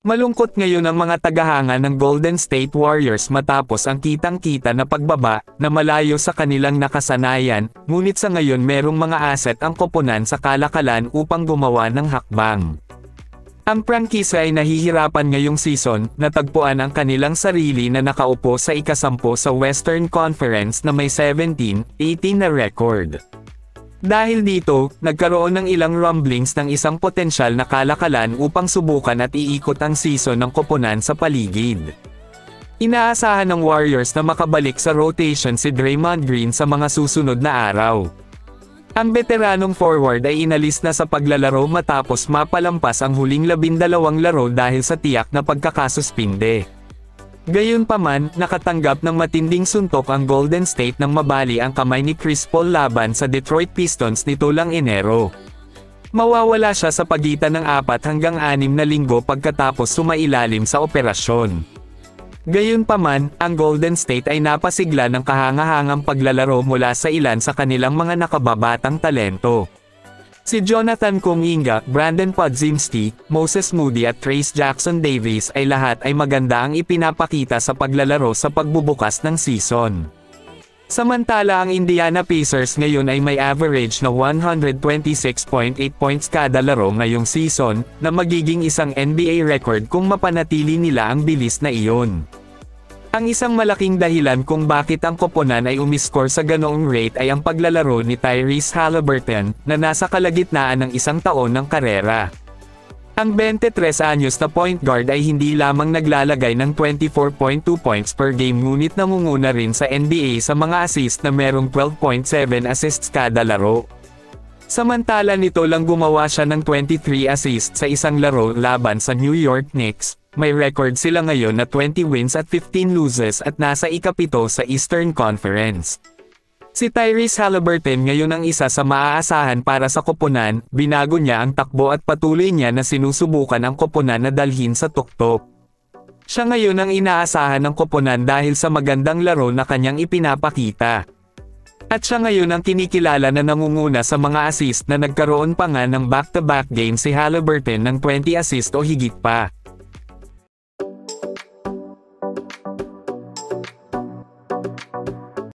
Malungkot ngayon ang mga tagahanga ng Golden State Warriors matapos ang kitang-kita na pagbaba na malayo sa kanilang nakasanayan, ngunit sa ngayon merong mga asset ang koponan sa kalakalan upang gumawa ng hakbang. Ang prangkisa ay nahihirapan ngayong season, natagpuan ang kanilang sarili na nakaupo sa ika-10 sa Western Conference na may 17-18 na record. Dahil dito, nagkaroon ng ilang rumblings ng isang potensyal na kalakalan upang subukan at iikot ang season ng koponan sa paligid. Inaasahan ng Warriors na makabalik sa rotation si Draymond Green sa mga susunod na araw. Ang veteranong forward ay inalis na sa paglalaro matapos mapalampas ang huling 12 laro dahil sa tiyak na pagkakasuspinde. Gayunpaman, nakatanggap ng matinding suntok ang Golden State nang mabali ang kamay ni Chris Paul laban sa Detroit Pistons nito lang Enero. Mawawala siya sa pagitan ng 4 hanggang 6 na linggo pagkatapos sumailalim sa operasyon. Gayunpaman, ang Golden State ay napasigla ng kahangahangang paglalaro mula sa ilan sa kanilang mga nakababatang talento. Si Jonathan Kuminga, Brandon Podziemski, Moses Moody at Trayce Jackson-Davis ay lahat ay maganda ang ipinapakita sa paglalaro sa pagbubukas ng season. Samantala ang Indiana Pacers ngayon ay may average na 126.8 points kada laro ngayong season, na magiging isang NBA record kung mapanatili nila ang bilis na iyon. Ang isang malaking dahilan kung bakit ang koponan ay umiskor sa ganoong rate ay ang paglalaro ni Tyrese Haliburton, na nasa kalagitnaan ng 1 taon ng karera. Ang 23 anyos na point guard ay hindi lamang naglalagay ng 24.2 points per game ngunit nangunguna rin sa NBA sa mga assist na merong 12.7 assists kada laro. Samantala nito lang gumawa siya ng 23 assists sa isang laro laban sa New York Knicks. May record sila ngayon na 20 wins at 15 losses at nasa ika-7 sa Eastern Conference. Si Tyrese Haliburton ngayon ang isa sa maaasahan para sa koponan, binago niya ang takbo at patuloy niya na sinusubukan ang koponan na dalhin sa tuktok. Siya ngayon ang inaasahan ng koponan dahil sa magandang laro na kanyang ipinapakita. At siya ngayon ang kinikilala na nangunguna sa mga assist na nagkaroon pa nga ng back-to-back game si Haliburton ng 20 assist o higit pa.